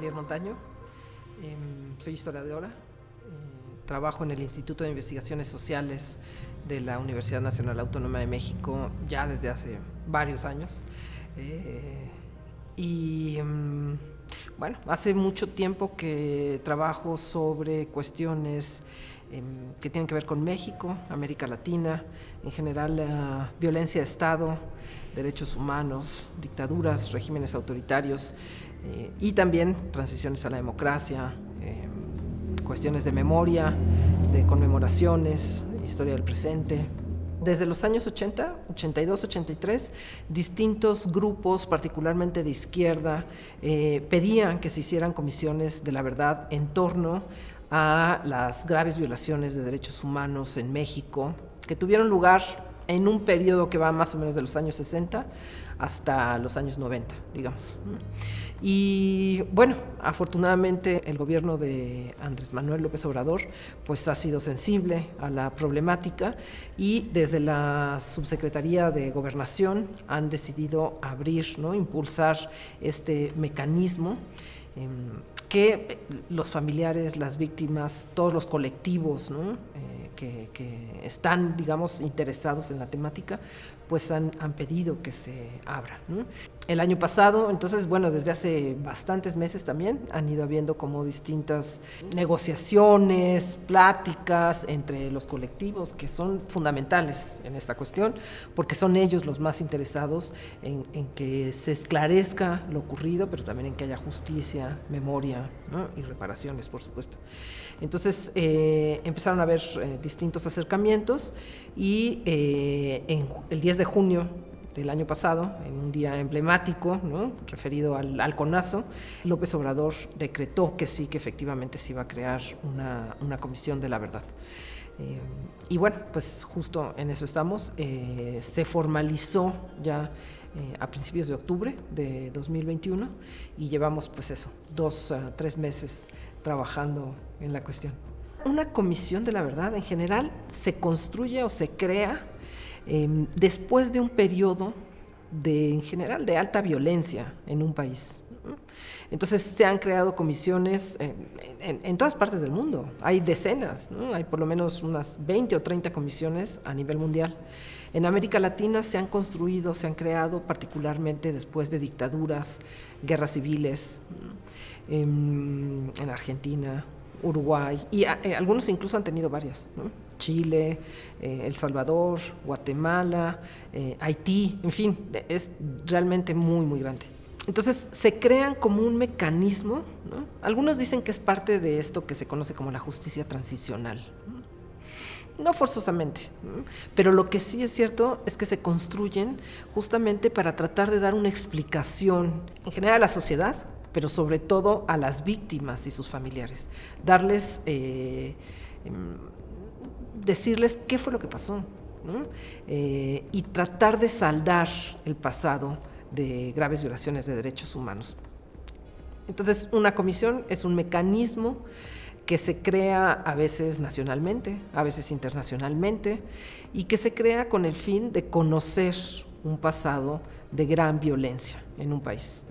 Malier Montaño, soy historiadora, trabajo en el Instituto de Investigaciones Sociales de la Universidad Nacional Autónoma de México ya desde hace varios años. Bueno, hace mucho tiempo que trabajo sobre cuestiones que tienen que ver con México, América Latina, en general violencia de Estado, derechos humanos, dictaduras, regímenes autoritarios y también transiciones a la democracia, cuestiones de memoria, de conmemoraciones, historia del presente. Desde los años 80, 82, 83, distintos grupos, particularmente de izquierda, pedían que se hicieran comisiones de la verdad en torno a las graves violaciones de derechos humanos en México, que tuvieron lugar en un periodo que va más o menos de los años 60 hasta los años 90, digamos. Y bueno, afortunadamente el gobierno de Andrés Manuel López Obrador pues ha sido sensible a la problemática y desde la Subsecretaría de Gobernación han decidido abrir, ¿no?, impulsar este mecanismo que los familiares, las víctimas, todos los colectivos, ¿no?, que están, digamos, interesados en la temática, pues han pedido que se abra, ¿no? El año pasado, entonces, bueno, desde hace bastantes meses también han ido habiendo como distintas negociaciones, pláticas entre los colectivos que son fundamentales en esta cuestión, porque son ellos los más interesados en que se esclarezca lo ocurrido, pero también en que haya justicia, memoria, ¿no?, y reparaciones, por supuesto. Entonces empezaron a haber distintos acercamientos y en el 10 de junio del año pasado, en un día emblemático, ¿no?, referido al CONAZO, López Obrador decretó que sí, que efectivamente se iba a crear una comisión de la verdad. Y bueno, pues justo en eso estamos. Se formalizó ya a principios de octubre de 2021 y llevamos pues eso, 2 a 3 meses trabajando en la cuestión. Una comisión de la verdad en general se construye o se crea después de un periodo en general de alta violencia en un país. Entonces se han creado comisiones en todas partes del mundo, hay decenas, ¿no? Hay por lo menos unas 20 o 30 comisiones a nivel mundial. En América Latina se han construido, se han creado particularmente después de dictaduras, guerras civiles, en Argentina, Uruguay, y algunos incluso han tenido varias, ¿no? Chile, El Salvador, Guatemala, Haití, en fin, es realmente muy, muy grande. Entonces se crean como un mecanismo, ¿no? Algunos dicen que es parte de esto que se conoce como la justicia transicional. No forzosamente, ¿no? Pero lo que sí es cierto es que se construyen justamente para tratar de dar una explicación en general a la sociedad, pero sobre todo a las víctimas y sus familiares, darles, decirles qué fue lo que pasó, ¿no? Y tratar de saldar el pasado de graves violaciones de derechos humanos. Entonces, una comisión es un mecanismo que se crea a veces nacionalmente, a veces internacionalmente, y que se crea con el fin de conocer un pasado de gran violencia en un país.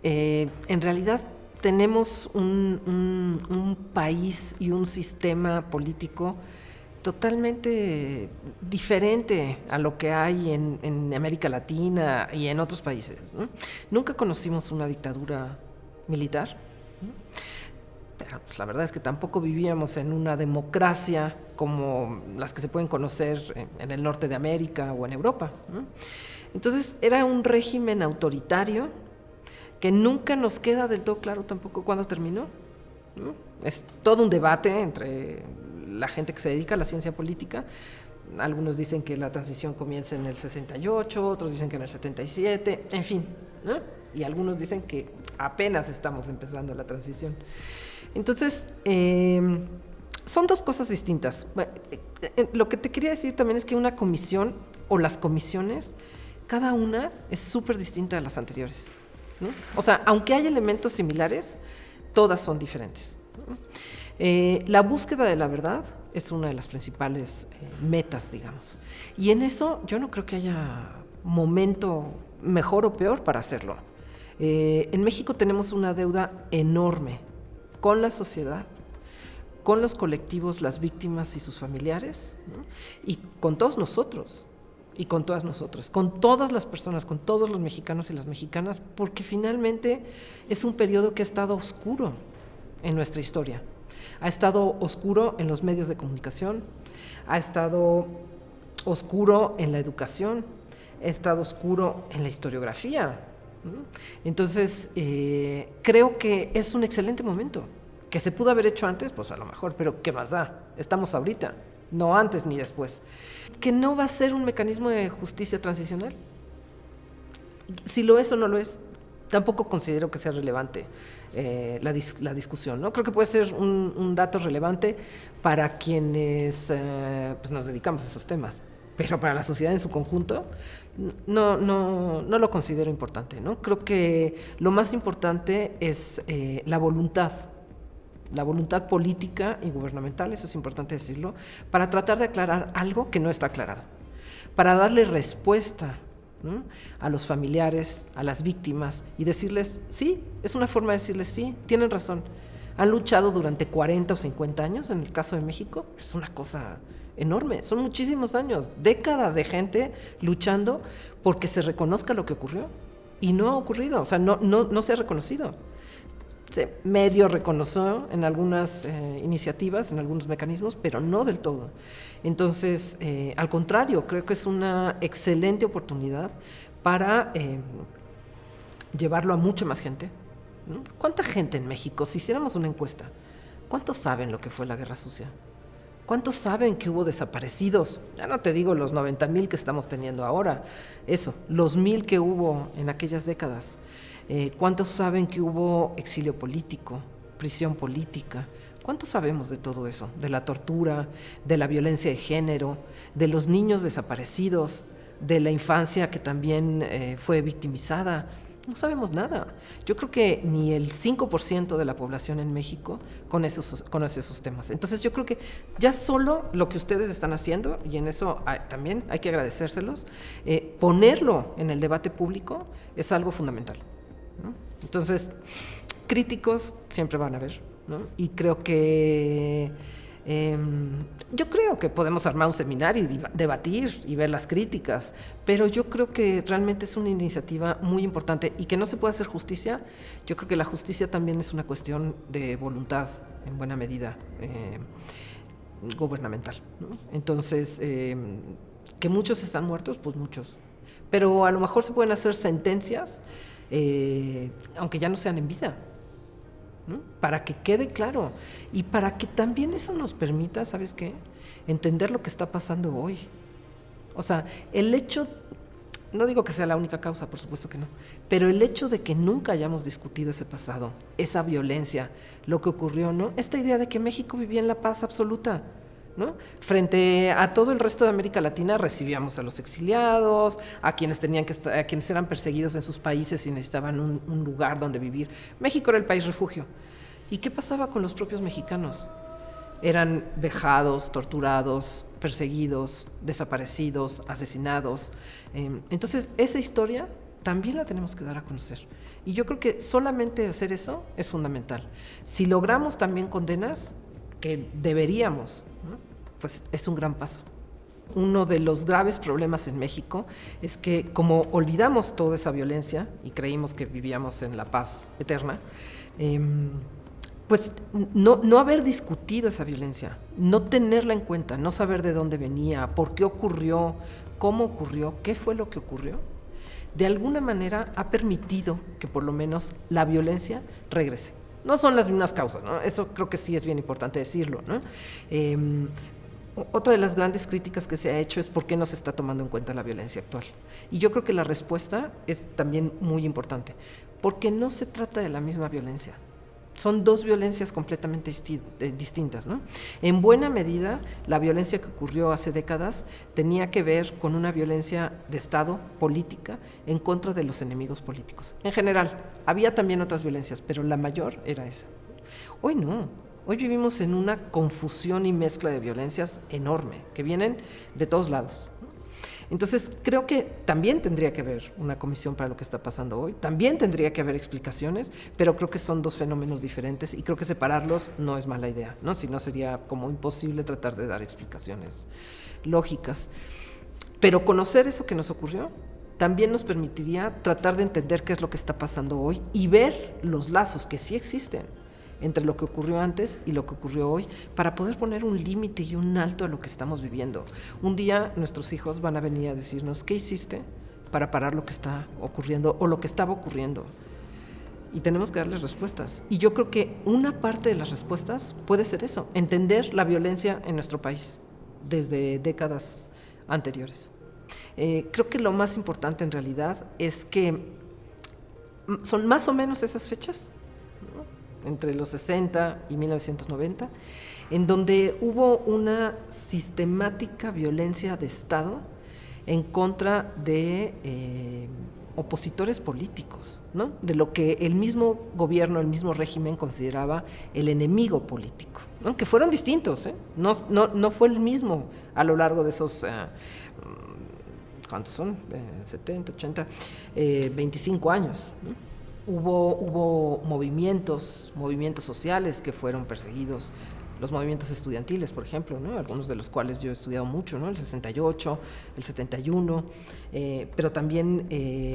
En realidad tenemos un país y un sistema político totalmente diferente a lo que hay en América Latina y en otros países, ¿no? Nunca conocimos una dictadura militar, ¿no? Pero pues, la verdad es que tampoco vivíamos en una democracia como las que se pueden conocer en el norte de América o en Europa, ¿no? Entonces era un régimen autoritario que nunca nos queda del todo claro tampoco cuándo terminó, ¿no? Es todo un debate entre la gente que se dedica a la ciencia política. Algunos dicen que la transición comienza en el 68, otros dicen que en el 77, en fin, ¿no? Y algunos dicen que apenas estamos empezando la transición. Entonces, son dos cosas distintas. Lo que te quería decir también es que una comisión o las comisiones, cada una es súper distinta a las anteriores, ¿no? O sea, aunque hay elementos similares, todas son diferentes, ¿no? La búsqueda de la verdad es una de las principales metas, digamos. Y en eso yo no creo que haya momento mejor o peor para hacerlo. En México tenemos una deuda enorme con la sociedad, con los colectivos, las víctimas y sus familiares, ¿no? Y con todos nosotros, y con todas nosotras, con todas las personas, con todos los mexicanos y las mexicanas, porque finalmente es un periodo que ha estado oscuro en nuestra historia. Ha estado oscuro en los medios de comunicación, ha estado oscuro en la educación, ha estado oscuro en la historiografía, ¿no? Entonces, creo que es un excelente momento. ¿Que se pudo haber hecho antes? Pues a lo mejor, pero ¿qué más da? Estamos ahorita, no antes ni después. ¿Que no va a ser un mecanismo de justicia transicional? Si lo es o no lo es, tampoco considero que sea relevante la discusión, ¿no? Creo que puede ser un dato relevante para quienes pues nos dedicamos a esos temas, pero para la sociedad en su conjunto no lo considero importante, ¿no? Creo que lo más importante es la voluntad política y gubernamental, eso es importante decirlo, para tratar de aclarar algo que no está aclarado, para darle respuesta, ¿no?, a los familiares, a las víctimas, y decirles, sí, es una forma de decirles, sí, tienen razón, han luchado durante 40 o 50 años, en el caso de México, es una cosa enorme, son muchísimos años, décadas de gente luchando porque se reconozca lo que ocurrió, y no ha ocurrido, o sea, no se ha reconocido. Se medio reconoció en algunas iniciativas, en algunos mecanismos, pero no del todo. Entonces, al contrario, creo que es una excelente oportunidad para llevarlo a mucha más gente, ¿no? ¿Cuánta gente en México, si hiciéramos una encuesta, cuántos saben lo que fue la Guerra Sucia? ¿Cuántos saben que hubo desaparecidos? Ya no te digo los 90,000 que estamos teniendo ahora, eso, los 1,000 que hubo en aquellas décadas. ¿Cuántos saben que hubo exilio político, prisión política? ¿Cuántos sabemos de todo eso? De la tortura, de la violencia de género, de los niños desaparecidos, de la infancia que también fue victimizada. No sabemos nada. Yo creo que ni el 5% de la población en México conoce esos temas. Entonces yo creo que ya solo lo que ustedes están haciendo, y en eso también hay que agradecérselos, ponerlo en el debate público es algo fundamental, ¿no? Entonces, críticos siempre van a haber, ¿no? Y creo que yo creo que podemos armar un seminario y debatir y ver las críticas, pero yo creo que realmente es una iniciativa muy importante y que no se puede hacer justicia. Yo creo que la justicia también es una cuestión de voluntad, en buena medida, gubernamental, ¿no? Entonces, que muchos están muertos, pues muchos, pero a lo mejor se pueden hacer sentencias, aunque ya no sean en vida, ¿no? Para que quede claro y para que también eso nos permita, ¿sabes qué?, entender lo que está pasando hoy. O sea, el hecho, no digo que sea la única causa, por supuesto que no, pero el hecho de que nunca hayamos discutido ese pasado, esa violencia, lo que ocurrió, ¿no? Esta idea de que México vivía en la paz absoluta, ¿no? Frente a todo el resto de América Latina recibíamos a los exiliados, a quienes a quienes eran perseguidos en sus países y necesitaban un lugar donde vivir. México era el país refugio. ¿Y qué pasaba con los propios mexicanos? Eran vejados, torturados, perseguidos, desaparecidos, asesinados. Entonces, esa historia también la tenemos que dar a conocer. Y yo creo que solamente hacer eso es fundamental. Si logramos también condenas, que deberíamos, ¿no?, pues es un gran paso. Uno de los graves problemas en México es que, como olvidamos toda esa violencia y creímos que vivíamos en la paz eterna, pues no haber discutido esa violencia, no tenerla en cuenta, no saber de dónde venía, por qué ocurrió, cómo ocurrió, qué fue lo que ocurrió, de alguna manera ha permitido que por lo menos la violencia regrese. No son las mismas causas, ¿no? Eso creo que sí es bien importante decirlo, ¿no? Otra de las grandes críticas que se ha hecho es por qué no se está tomando en cuenta la violencia actual. Y yo creo que la respuesta es también muy importante, porque no se trata de la misma violencia. Son dos violencias completamente distintas, ¿no? En buena medida, la violencia que ocurrió hace décadas tenía que ver con una violencia de Estado, política, en contra de los enemigos políticos. En general, había también otras violencias, pero la mayor era esa. Hoy no. Hoy vivimos en una confusión y mezcla de violencias enorme, que vienen de todos lados, ¿no? Entonces, creo que también tendría que haber una comisión para lo que está pasando hoy, también tendría que haber explicaciones, pero creo que son dos fenómenos diferentes y creo que separarlos no es mala idea, ¿no? Si no, sería como imposible tratar de dar explicaciones lógicas. Pero conocer eso que nos ocurrió también nos permitiría tratar de entender qué es lo que está pasando hoy y ver los lazos que sí existen entre lo que ocurrió antes y lo que ocurrió hoy, para poder poner un límite y un alto a lo que estamos viviendo. Un día nuestros hijos van a venir a decirnos, ¿qué hiciste para parar lo que está ocurriendo o lo que estaba ocurriendo? Y tenemos que darles respuestas. Y yo creo que una parte de las respuestas puede ser eso, entender la violencia en nuestro país desde décadas anteriores. Creo que lo más importante en realidad es que son más o menos esas fechas, ¿no? Entre los 60 y 1990, en donde hubo una sistemática violencia de Estado en contra de opositores políticos, ¿no? De lo que el mismo gobierno, el mismo régimen consideraba el enemigo político, ¿no? Que fueron distintos, ¿eh? No fue el mismo a lo largo de esos, ¿cuántos son? 70, 80, 25 años, ¿no? Hubo movimientos sociales que fueron perseguidos, los movimientos estudiantiles, por ejemplo, ¿no? Algunos de los cuales yo he estudiado mucho, ¿no? El 68, el 71, pero también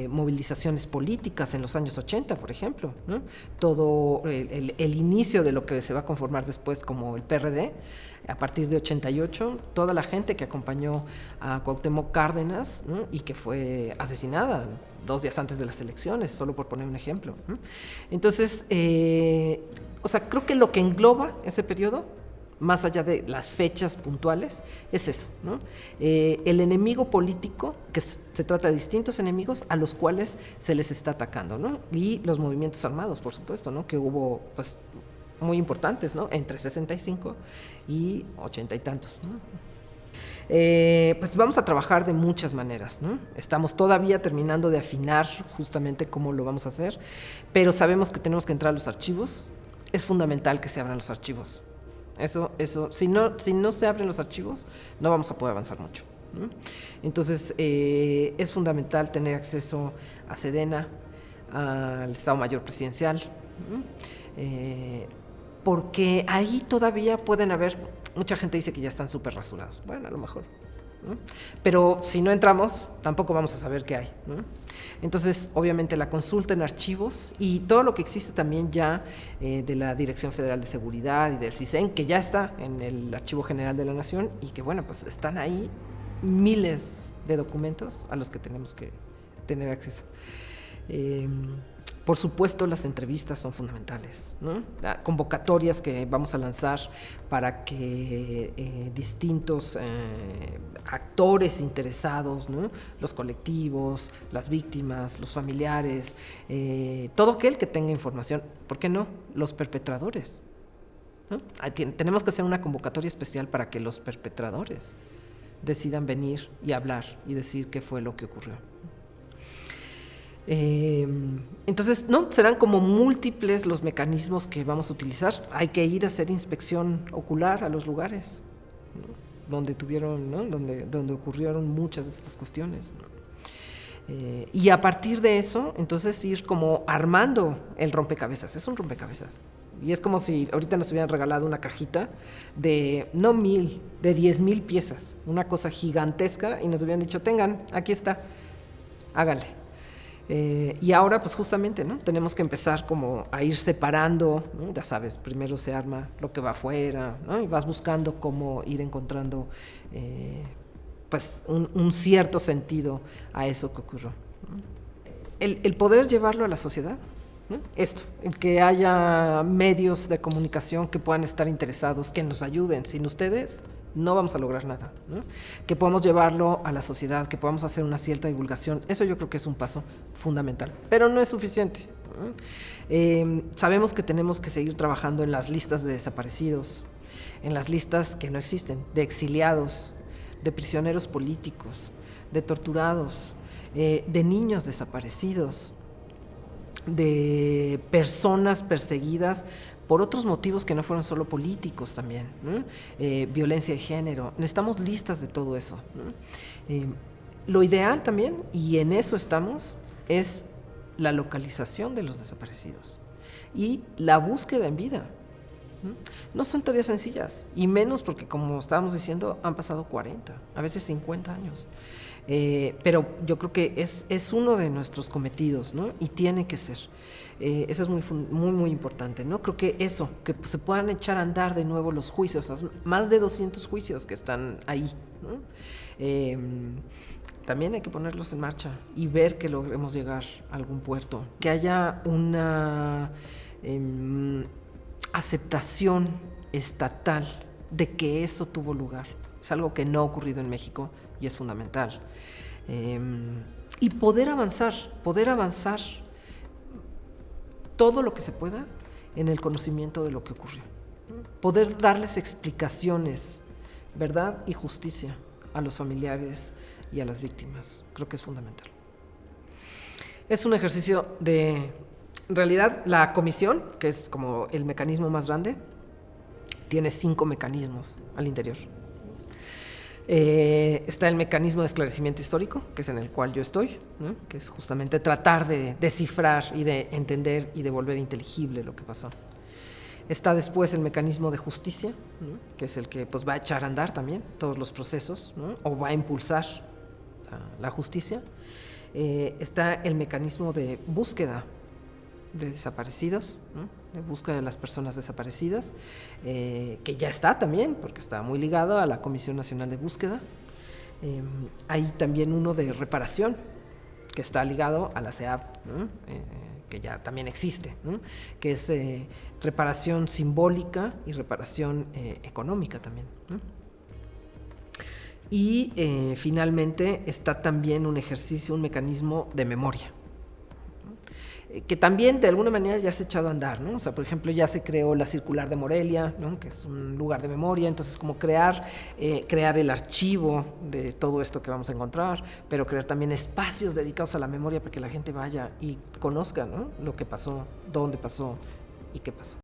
movilizaciones políticas en los años 80, por ejemplo, ¿no? Todo el inicio de lo que se va a conformar después como el PRD, a partir de 88, toda la gente que acompañó a Cuauhtémoc Cárdenas, ¿no? Y que fue asesinada 2 días antes de las elecciones, solo por poner un ejemplo, ¿no? Entonces, o sea, creo que lo que engloba ese periodo, más allá de las fechas puntuales, es eso, ¿no? El enemigo político, que se trata de distintos enemigos a los cuales se les está atacando, ¿no? Y los movimientos armados, por supuesto, ¿no? Que hubo, pues, muy importantes, ¿no? Entre 65 y 80 y tantos, ¿no? Pues vamos a trabajar de muchas maneras, ¿no? Estamos todavía terminando de afinar justamente cómo lo vamos a hacer, pero sabemos que tenemos que entrar a los archivos. Es fundamental que se abran los archivos. Eso, si no se abren los archivos, no vamos a poder avanzar mucho, ¿no? Entonces, es fundamental tener acceso a Sedena, al Estado Mayor Presidencial, ¿no? Porque ahí todavía pueden haber, mucha gente dice que ya están súper rasurados, bueno, a lo mejor, ¿no? Pero si no entramos, tampoco vamos a saber qué hay, ¿no? Entonces, obviamente, la consulta en archivos y todo lo que existe también ya de la Dirección Federal de Seguridad y del CISEN, que ya está en el Archivo General de la Nación y que, bueno, pues están ahí miles de documentos a los que tenemos que tener acceso. Por supuesto, las entrevistas son fundamentales, ¿no? Convocatorias que vamos a lanzar para que distintos actores interesados, ¿no? Los colectivos, las víctimas, los familiares, todo aquel que tenga información, ¿por qué no? Los perpetradores, ¿no? Tenemos que hacer una convocatoria especial para que los perpetradores decidan venir y hablar y decir qué fue lo que ocurrió. Entonces, no, serán como múltiples los mecanismos que vamos a utilizar. Hay que ir a hacer inspección ocular a los lugares, ¿no? Donde tuvieron, ¿no? donde ocurrieron muchas de estas cuestiones, ¿no? Y a partir de eso, entonces ir como armando el rompecabezas. Es un rompecabezas. Y es como si ahorita nos hubieran regalado una cajita de, no 1000, de 10,000 piezas, una cosa gigantesca, y nos hubieran dicho, tengan, aquí está, háganle. Y ahora, pues justamente, ¿no? Tenemos que empezar como a ir separando, ¿no? Ya sabes, primero se arma lo que va afuera, ¿no? Y vas buscando cómo ir encontrando pues un cierto sentido a eso que ocurrió, ¿no? El poder llevarlo a la sociedad, ¿no? Esto, el que haya medios de comunicación que puedan estar interesados, que nos ayuden. Sin ustedes no vamos a lograr nada, ¿no? Que podamos llevarlo a la sociedad, que podamos hacer una cierta divulgación, eso yo creo que es un paso fundamental, pero no es suficiente, ¿no? Sabemos que tenemos que seguir trabajando en las listas de desaparecidos, en las listas que no existen, de exiliados, de prisioneros políticos, de torturados, de niños desaparecidos, de personas perseguidas por otros motivos que no fueron solo políticos también, ¿no? Violencia de género. Necesitamos listas de todo eso, ¿no? Lo ideal también, y en eso estamos, es la localización de los desaparecidos y la búsqueda en vida. No son tareas sencillas, y menos porque, como estábamos diciendo, han pasado 40, a veces 50 años. Pero yo creo que es uno de nuestros cometidos, ¿no? Y tiene que ser. Eso es muy importante, ¿no? Creo que eso, que se puedan echar a andar de nuevo los juicios, más de 200 juicios que están ahí, ¿no? También hay que ponerlos en marcha y ver que logremos llegar a algún puerto, que haya una aceptación estatal de que eso tuvo lugar. Es algo que no ha ocurrido en México y es fundamental. Y poder avanzar todo lo que se pueda en el conocimiento de lo que ocurrió. Poder darles explicaciones, verdad y justicia a los familiares y a las víctimas. Creo que es fundamental. Es un ejercicio de... En realidad, la comisión, que es como el mecanismo más grande, tiene 5 mecanismos al interior. Está el mecanismo de esclarecimiento histórico, que es en el cual yo estoy, ¿no? Que es justamente tratar de descifrar y de entender y de volver inteligible lo que pasó. Está después el mecanismo de justicia, ¿no? Que es el que pues, va a echar a andar también todos los procesos, ¿no? O va a impulsar la justicia. Está el mecanismo de búsqueda de desaparecidos, ¿no? De búsqueda de las personas desaparecidas, que ya está también, porque está muy ligado a la Comisión Nacional de Búsqueda. Hay también uno de reparación, que está ligado a la CEAB, ¿no? Que ya también existe, ¿no? Que es reparación simbólica y reparación económica también, ¿no? Y finalmente está también un ejercicio, un mecanismo de memoria, que también de alguna manera ya se ha echado a andar, ¿no? O sea, por ejemplo, ya se creó la Circular de Morelia, ¿no? Que es un lugar de memoria, entonces como crear el archivo de todo esto que vamos a encontrar, pero crear también espacios dedicados a la memoria para que la gente vaya y conozca, ¿no? Lo que pasó, dónde pasó y qué pasó.